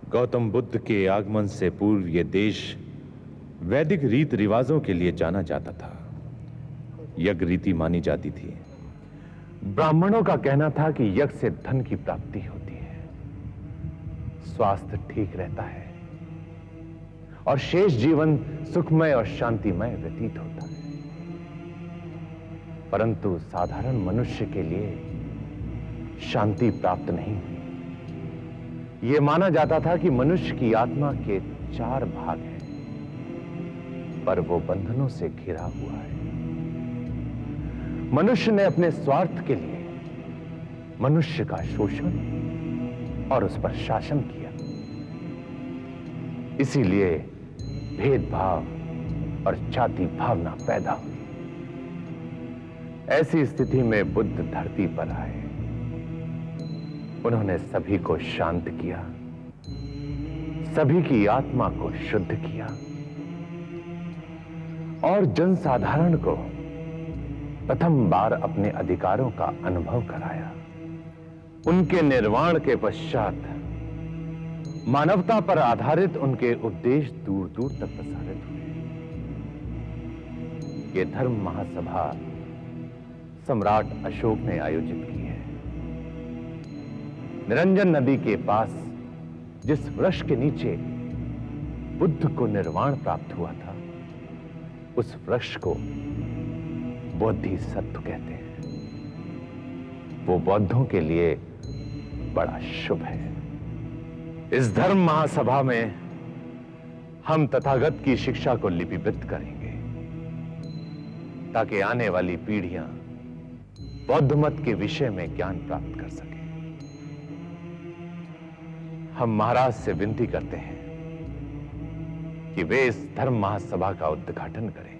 गौतम बुद्ध के आगमन से पूर्व यह देश वैदिक रीत रिवाजों के लिए जाना जाता था। यज्ञ रीति मानी जाती थी। ब्राह्मणों का कहना था कि यज्ञ से धन की प्राप्ति होती है, स्वास्थ्य ठीक रहता है और शेष जीवन सुखमय और शांतिमय व्यतीत होता है। परंतु साधारण मनुष्य के लिए शांति प्राप्त नहीं हुई। यह माना जाता था कि मनुष्य की आत्मा के 4 भाग हैं, पर वो बंधनों से घिरा हुआ है। मनुष्य ने अपने स्वार्थ के लिए मनुष्य का शोषण और उस पर शासन किया। इसीलिए भेदभाव और जाति भावना पैदा हुई। ऐसी स्थिति में बुद्ध धरती पर आए। उन्होंने सभी को शांत किया, सभी की आत्मा को शुद्ध किया और जनसाधारण को प्रथम बार अपने अधिकारों का अनुभव कराया। उनके निर्वाण के पश्चात मानवता पर आधारित उनके उपदेश दूर दूर तक प्रसारित हुए। ये धर्म महासभा सम्राट अशोक ने आयोजित की है। निरंजन नदी के पास जिस वृक्ष के नीचे बुद्ध को निर्वाण प्राप्त हुआ था, उस वृक्ष को बोधिसत्व कहते हैं। वो बौद्धों के लिए बड़ा शुभ है। इस धर्म महासभा में हम तथागत की शिक्षा को लिपिबद्ध करेंगे ताकि आने वाली पीढ़ियां बौद्ध मत के विषय में ज्ञान प्राप्त कर सकें। हम महाराज से विनती करते हैं कि वे इस धर्म महासभा का उद्घाटन करें।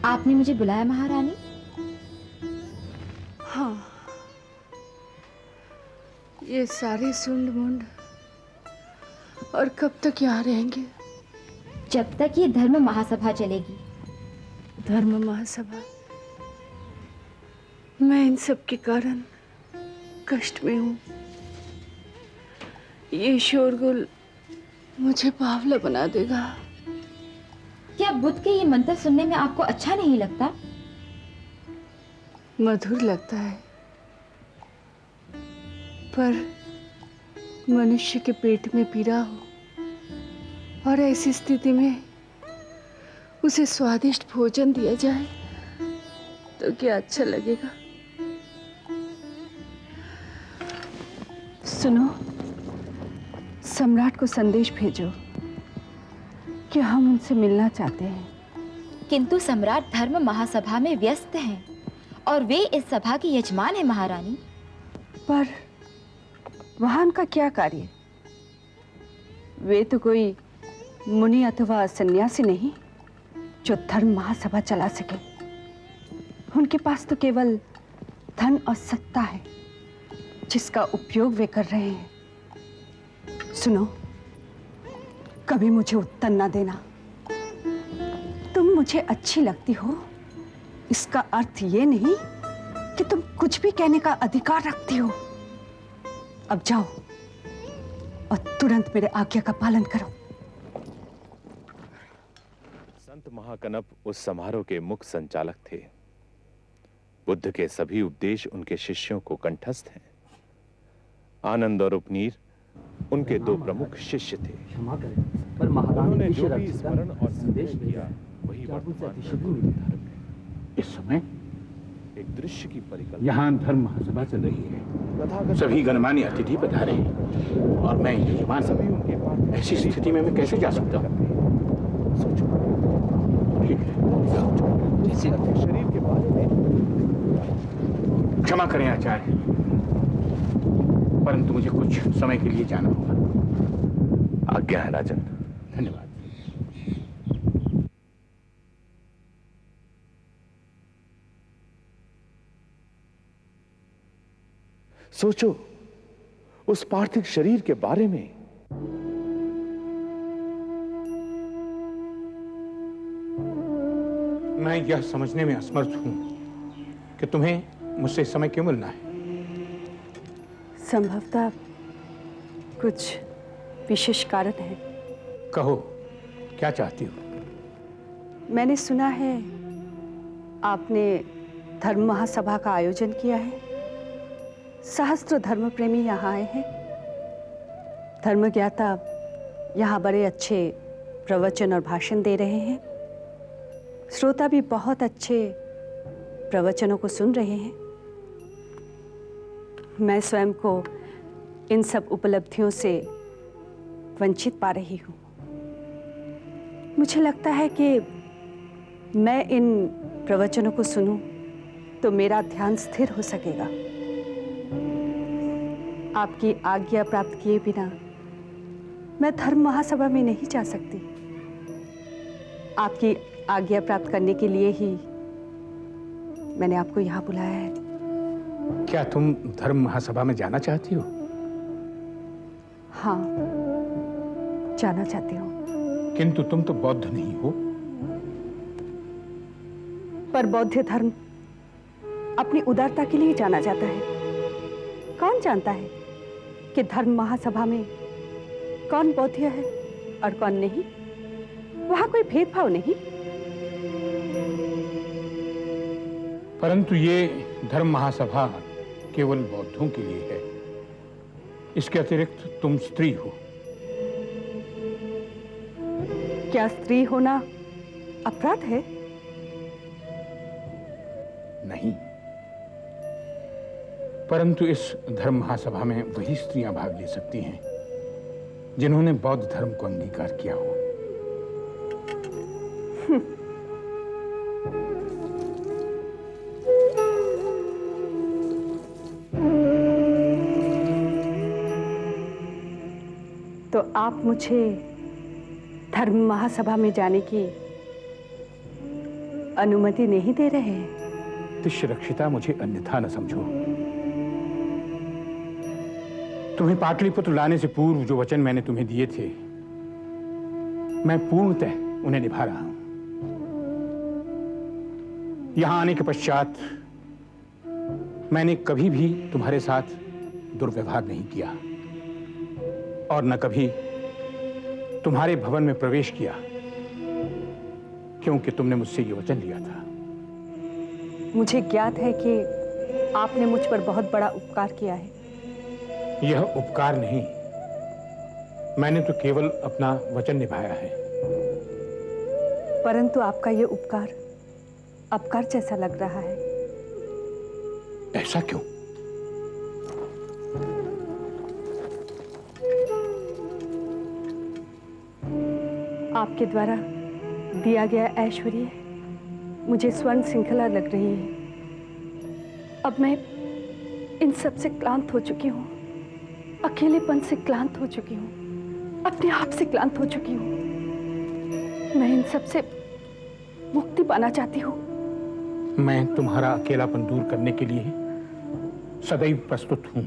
आपने मुझे बुलाया महारानी? हाँ, ये सारे सुंड मुंड और कब तक यहाँ रहेंगे? जब तक ये धर्म महासभा चलेगी। धर्म महासभा? मैं इन सब के कारण कष्ट में हूँ। ये शोरगुल मुझे बावला बना देगा। क्या बुद्ध के ये मंत्र सुनने में आपको अच्छा नहीं लगता? मधुर लगता है, पर मनुष्य के पेट में पीड़ा हो और ऐसी स्थिति में उसे स्वादिष्ट भोजन दिया जाए तो क्या अच्छा लगेगा। सुनो, सम्राट को संदेश भेजो कि हम उनसे मिलना चाहते हैं। किंतु सम्राट धर्म महासभा में व्यस्त हैं और वे इस सभा की यजमान है महारानी। पर वहां उनका क्या कार्य? वे तो कोई मुनि अथवा सन्यासी नहीं जो धर्म महासभा चला सके। उनके पास तो केवल धन और सत्ता है जिसका उपयोग वे कर रहे हैं। सुनो, कभी मुझे उत्तर ना देना। तुम मुझे अच्छी लगती हो, इसका अर्थ ये नहीं कि तुम कुछ भी कहने का अधिकार रखती हो। अब जाओ और तुरंत मेरे आज्ञा का पालन करो। संत महाकनप उस समारोह के मुख्य संचालक थे। बुद्ध के सभी उपदेश उनके शिष्यों को कंठस्थ हैं। आनंद और उपनीर उनके 2 प्रमुख शिष्य थे। क्षमा करें, पर महारानी उन्होंने जो भी स्मरण और संदेश किया वही वर्तमान में धर्म है। इस समय एक दृश्य की परिकल्पना यहाँ धर्म महासभा चल रही है। सभी गणमान्य अतिथि पधारे हैं और मैं यजमान सभी उनके पास। ऐसी स्थिति में मैं कैसे जा सकता हूँ? ठीक है, शरीर के बारे में क्षमा करें आचार्य, परंतु मुझे कुछ समय के लिए जाना होगा। आज्ञा है राजन। धन्यवाद। सोचो उस पार्थिव शरीर के बारे में। मैं यह समझने में असमर्थ हूं कि तुम्हें मुझसे इस समय क्यों मिलना है। संभवतः कुछ विशेष कारण है। कहो, क्या चाहती हो? मैंने सुना है आपने धर्म महासभा का आयोजन किया है। सहस्त्र धर्म प्रेमी यहाँ आए हैं। धर्म ज्ञाता यहाँ बड़े अच्छे प्रवचन और भाषण दे रहे हैं। श्रोता भी बहुत अच्छे प्रवचनों को सुन रहे हैं। मैं स्वयं को इन सब उपलब्धियों से वंचित पा रही हूँ। मुझे लगता है कि मैं इन प्रवचनों को सुनूं तो मेरा ध्यान स्थिर हो सकेगा। आपकी आज्ञा प्राप्त किए बिना मैं धर्म महासभा में नहीं जा सकती। आपकी आज्ञा प्राप्त करने के लिए ही मैंने आपको यहाँ बुलाया है। क्या तुम धर्म महासभा में जाना चाहती हो? हाँ, जाना चाहती हूँ। किंतु तुम तो बौद्ध नहीं हो। पर बौद्ध धर्म अपनी उदारता के लिए जाना जाता है। कौन जानता है कि धर्म महासभा में कौन बौद्ध है और कौन नहीं? वहां कोई भेदभाव नहीं। परंतु ये धर्म महासभा केवल बौद्धों के लिए है। इसके अतिरिक्त तुम स्त्री हो। क्या स्त्री होना अपराध है? नहीं, परंतु इस धर्म महासभा में वही स्त्रियां भाग ले सकती हैं जिन्होंने बौद्ध धर्म को अंगीकार किया हो। तो आप मुझे धर्म महासभा में जाने की अनुमति नहीं दे रहे हैं? तिष्य रक्षिता, मुझे अन्यथा न समझो। तुम्हें पाटलिपुत्र लाने से पूर्व जो वचन मैंने तुम्हें दिए थे, मैं पूर्णतः उन्हें निभा रहा हूं। यहां आने के पश्चात मैंने कभी भी तुम्हारे साथ दुर्व्यवहार नहीं किया और न कभी तुम्हारे भवन में प्रवेश किया, क्योंकि तुमने मुझसे ये वचन लिया था। मुझे ज्ञात है कि आपने मुझ पर बहुत बड़ा उपकार किया है। यह उपकार नहीं, मैंने तो केवल अपना वचन निभाया है। परंतु आपका यह अपकार जैसा लग रहा है। ऐसा क्यों? आपके द्वारा दिया गया ऐश्वर्य मुझे स्वर्ण श्रृंखला लग रही है। अब मैं इन सब से क्लांत हो चुकी हूँ। अकेलेपन से क्लांत हो चुकी हूँ। अपने आप से क्लांत हो चुकी हूँ। मैं इन सब से मुक्ति पाना चाहती हूँ। मैं तुम्हारा अकेलापन दूर करने के लिए सदैव प्रस्तुत हूं,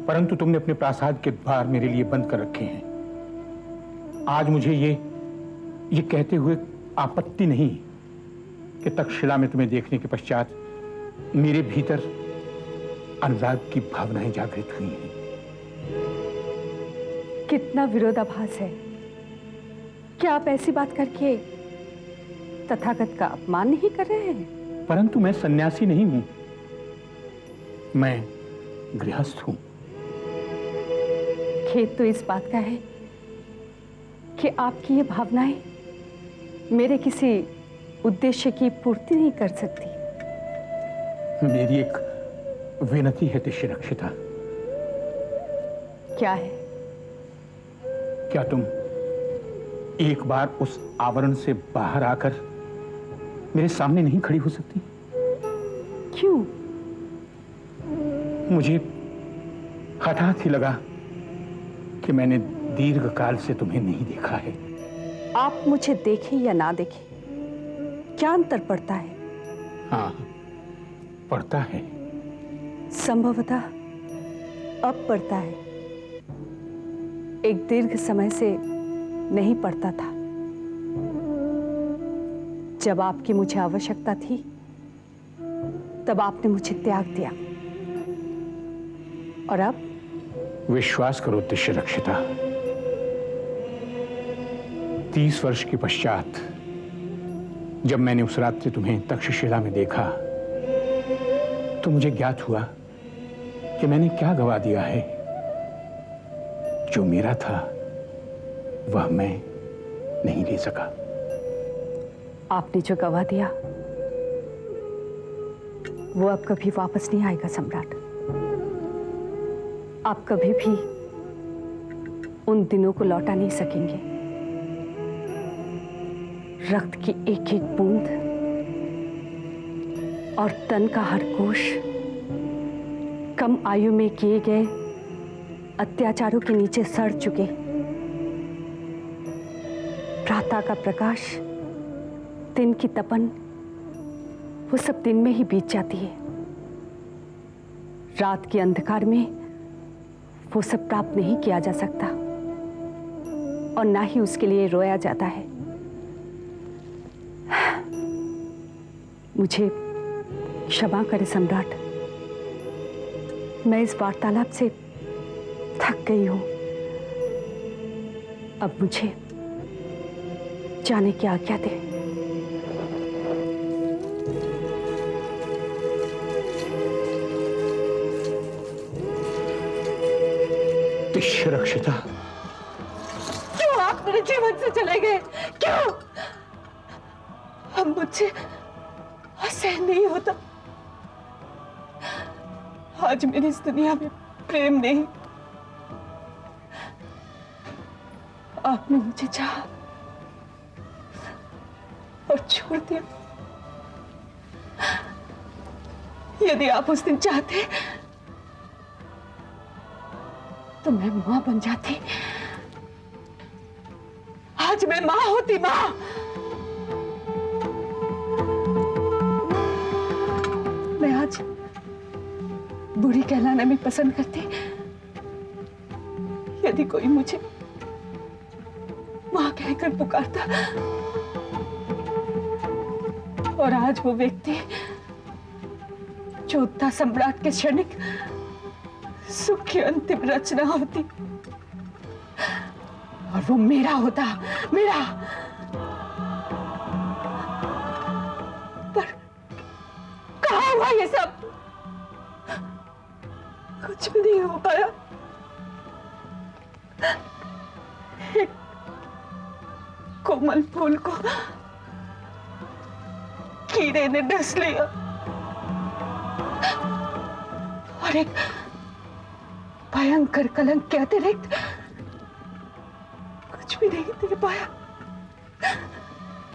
परंतु तुमने अपने प्रासाद के द्वार मेरे लिए बंद कर रखे हैं। आज मुझे ये कहते हुए आपत्ति नहीं कि तक्षशिला में तुम्हें देखने के पश्चात मेरे भीतर अनुराग की भावनाएं जागृत हुई हैं। कितना विरोधाभास है। क्या आप ऐसी बात करके तथागत का अपमान नहीं कर रहे हैं? परंतु मैं सन्यासी नहीं हूं, मैं गृहस्थ हूं। खेद तो इस बात का है कि आपकी ये भावनाएं मेरे किसी उद्देश्य की पूर्ति नहीं कर सकती। मेरी एक विनती है तिष्य रक्षिता। क्या है? क्या तुम एक बार उस आवरण से बाहर आकर मेरे सामने नहीं खड़ी हो सकती? क्यों? मुझे हठात ही लगा कि मैंने दीर्घ काल से तुम्हें नहीं देखा है। आप मुझे देखें या ना देखें, क्या अंतर पड़ता है? हाँ, पड़ता है। संभवतः अब पड़ता है, एक दीर्घ समय से नहीं पड़ता था। जब आपकी मुझे आवश्यकता थी तब आपने मुझे त्याग दिया, और अब विश्वास करो दृश्य रक्षिता, 30 वर्ष के पश्चात जब मैंने उस रात्रि तुम्हें तक्षशिला में देखा तो मुझे ज्ञात हुआ कि मैंने क्या गवा दिया है। जो मेरा था वह मैं नहीं ले सका। आपने जो गवा दिया वो अब कभी वापस नहीं आएगा सम्राट। आप कभी भी उन दिनों को लौटा नहीं सकेंगे। रक्त की एक एक बूंद और तन का हर कोश कम आयु में किए गए अत्याचारों के नीचे सड़ चुके। प्रातः का प्रकाश, दिन की तपन, वो सब दिन में ही बीत जाती है। रात के अंधकार में वो सब प्राप्त नहीं किया जा सकता, और ना ही उसके लिए रोया जाता है। मुझे क्षमा करें सम्राट, मैं इस वार्तालाप से थक गई हूं। अब मुझे जाने की आज्ञा दें। दृश्य रक्षिता, क्यों आप मेरे जीवन से चले गए? क्यों? अब मुझे सहन नहीं होता। आज मेरी इस दुनिया में प्रेम नहीं। आपने मुझे चाहा और छोड़ दिया। यदि आप उस दिन चाहते तो मैं मां बन जाती। आज मैं मां होती, मां। मैं आज बूढ़ी कहलाना भी पसंद करती। यदि कोई मुझे मां कहकर पुकारता, और आज वो व्यक्ति योद्धा सम्राट के क्षणिक सुख की अंतिम रचना होती, और वो मेरा होता, मेरा। पर कहाँ हुआ ये सब? कुछ भी नहीं हो पाया। एक कोमल फूल को कीड़े ने डस लिया, और एक भयंकर कलंक के अतिरिक्त कुछ भी नहीं दे पाया।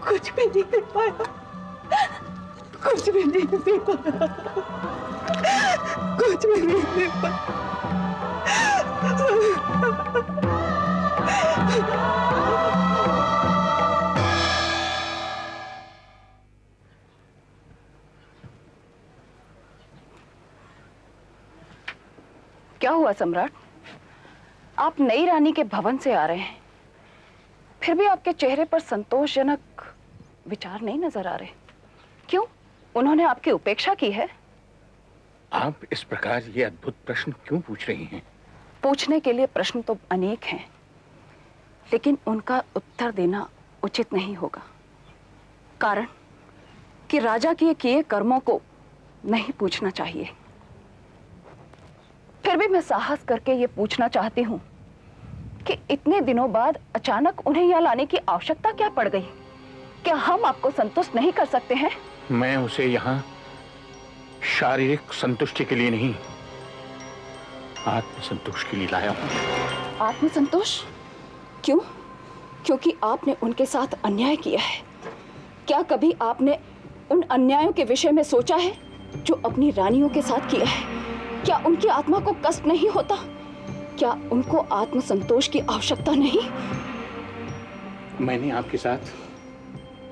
कुछ भी नहीं दे पाया। कुछ भी नहीं दे पाया। कुछ भी नहीं दे पाया। क्या हुआ सम्राट? आप नई रानी के भवन से आ रहे हैं, फिर भी आपके चेहरे पर संतोषजनक विचार नहीं नजर आ रहे। क्यों? उन्होंने आपकी उपेक्षा की है? आप इस प्रकार ये अद्भुत प्रश्न क्यों पूछ रही हैं? पूछने के लिए प्रश्न तो अनेक हैं, लेकिन उनका उत्तर देना उचित नहीं होगा। कारण कि राजा के किए कर्मों को नहीं पूछना चाहिए। फिर भी मैं साहस करके ये पूछना चाहती हूँ कि इतने दिनों बाद अचानक उन्हें यहाँ लाने की आवश्यकता क्या पड़ गई? क्या हम आपको संतुष्ट नहीं कर सकते हैं? मैं उसे यहाँ शारीरिक संतुष्टि के लिए नहीं, आत्मसंतोष के लिए लाया हूँ। आत्मसंतोष? क्यों? क्योंकि आपने उनके साथ अन्याय किया है। क्या कभी आपने उन अन्यायों के विषय में सोचा है जो अपनी रानियों के साथ किया है? क्या उनकी आत्मा को कष्ट नहीं होता? क्या उनको आत्मसंतोष की आवश्यकता नहीं? मैंने आपके साथ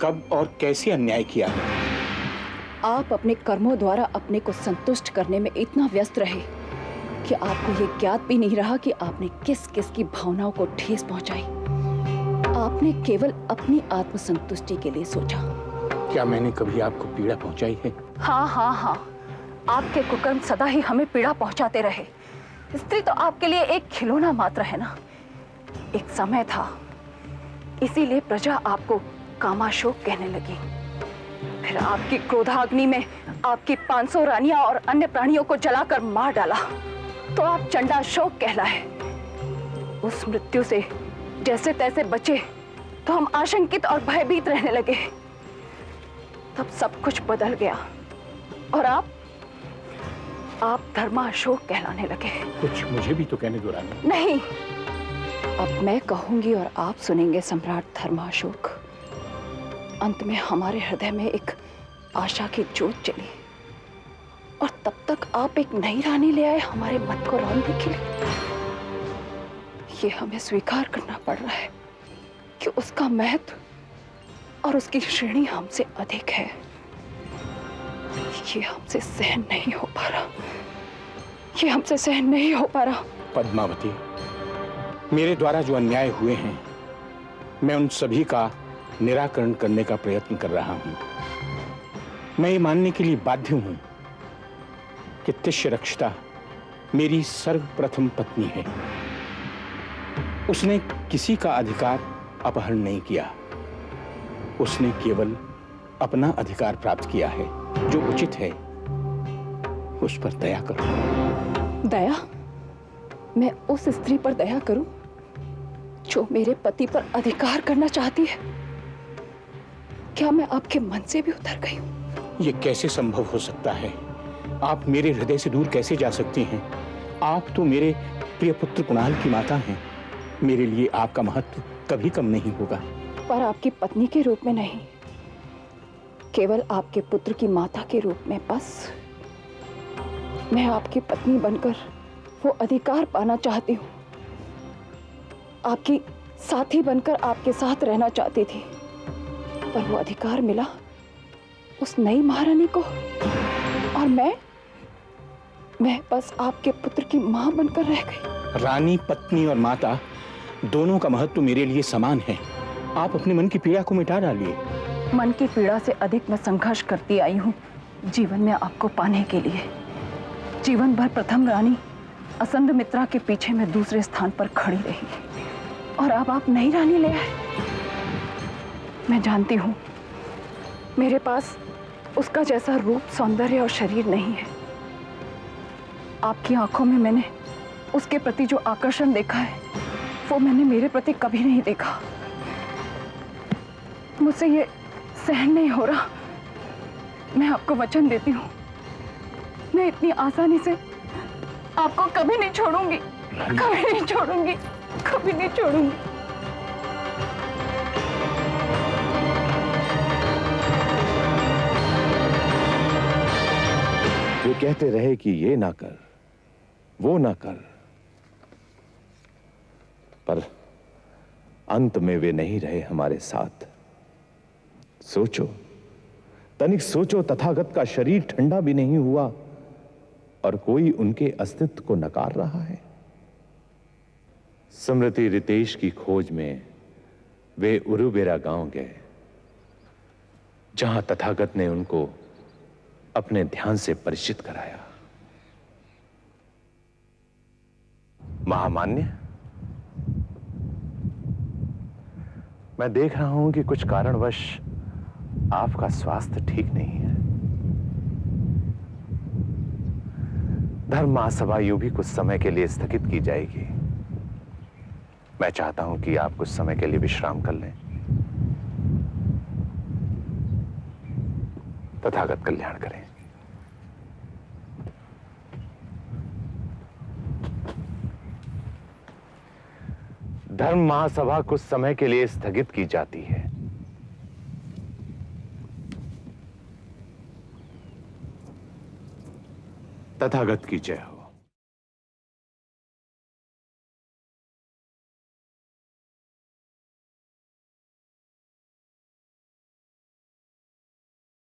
कब और कैसे अन्याय किया है? आप अपने कर्मों द्वारा अपने को संतुष्ट करने में इतना व्यस्त रहे कि आपको ये ज्ञात भी नहीं रहा कि आपने किस किस की भावनाओं को ठेस पहुंचाई। आपने केवल अपनी आत्मसंतुष्टि के लिए सोचा। क्या मैंने कभी आपको पीड़ा पहुंचाई है? हाँ हाँ हाँ, आपके कुकर्म सदा ही हमें पीड़ा पहुंचाते रहे। स्त्री तो आपके लिए एक खिलौना मात्र है ना। एक समय था, इसीलिए प्रजा आपको कामाशोक कहने लगी। फिर आपकी क्रोधाग्नि में आपकी 500 रानियां और अन्य प्राणियों को जलाकर मार डाला, तो आप चंडाशोक कहलाए। उस मृत्यु से जैसे तैसे बचे तो हम आशंकित और भयभीत रहने लगे। तब सब कुछ बदल गया और आप धर्माशोक कहलाने लगे। कुछ मुझे भी तो कहने दो रानी। नहीं, अब मैं कहूंगी और आप सुनेंगे सम्राट धर्माशोक। अंत में हमारे हृदय में एक आशा की जोत जली और तब तक आप एक नई रानी ले आए हमारे मन को रौंदने के लिए। ये हमें स्वीकार करना पड़ रहा है कि उसका महत्व और उसकी श्रेणी हमसे अधिक है। ये हमसे सहन नहीं हो पा रहा, ये हमसे सहन नहीं हो पा रहा। पद्मावती, मेरे द्वारा जो अन्याय हुए हैं, मैं उन सभी का निराकरण करने का प्रयत्न कर रहा हूं। मैं ये मानने के लिए बाध्य हूं कि तिष्यरक्षिता मेरी सर्वप्रथम पत्नी है। उसने किसी का अधिकार अपहरण नहीं किया, उसने केवल अपना अधिकार प्राप्त किया है। जो उचित है उस पर दया करो। दया? मैं उस स्त्री पर दया करूं जो मेरे पति पर अधिकार करना चाहती है? क्या मैं आपके मन से भी उतर गई हूं? ये कैसे संभव हो सकता है? आप मेरे हृदय से दूर कैसे जा सकती हैं? आप तो मेरे प्रिय पुत्र कुणाल की माता हैं। मेरे लिए आपका महत्व कभी कम नहीं होगा। पर आपकी पत्नी के रूप में नहीं, केवल आपके पुत्र की माता के रूप में। बस मैं आपकी पत्नी बनकर वो अधिकार पाना चाहती हूँ। आपकी साथी बनकर आपके साथ रहना चाहती थी, पर वो अधिकार मिला उस नई महारानी को, और मैं बस आपके पुत्र की मां बनकर रह गई। रानी, पत्नी और माता दोनों का महत्व मेरे लिए समान है। आप अपने मन की पीड़ा को मिटा डालिए। मन की पीड़ा से अधिक मैं संघर्ष करती आई हूँ जीवन में आपको पाने के लिए। जीवन भर प्रथम रानी असंध मित्रा के पीछे मैं दूसरे स्थान पर खड़ी रही, और अब आप नई रानी ले आए। मैं जानती हूँ मेरे पास उसका जैसा रूप, सौंदर्य और शरीर नहीं है। आपकी आंखों में मैंने उसके प्रति जो आकर्षण देखा है, वो मैंने मेरे प्रति कभी नहीं देखा। मुझसे ये सहन नहीं हो रहा। मैं आपको वचन देती हूँ, मैं इतनी आसानी से आपको कभी नहीं छोड़ूंगी, कभी नहीं छोड़ूंगी, कभी नहीं छोड़ूंगी। वे कहते रहे कि ये ना कर, वो ना कर, पर अंत में वे नहीं रहे हमारे साथ। सोचो, तनिक सोचो, तथागत का शरीर ठंडा भी नहीं हुआ और कोई उनके अस्तित्व को नकार रहा है। स्मृति रितेश की खोज में वे उरुबेरा गांव गए, जहां तथागत ने उनको अपने ध्यान से परिचित कराया। महामान्य, मैं देख रहा हूं कि कुछ कारणवश आपका स्वास्थ्य ठीक नहीं है। धर्म महासभा यूं भी कुछ समय के लिए स्थगित की जाएगी। मैं चाहता हूं कि आप कुछ समय के लिए विश्राम कर लें। तथागत कल्याण करें। धर्म महासभा कुछ समय के लिए स्थगित की जाती है। तथागत की जय हो।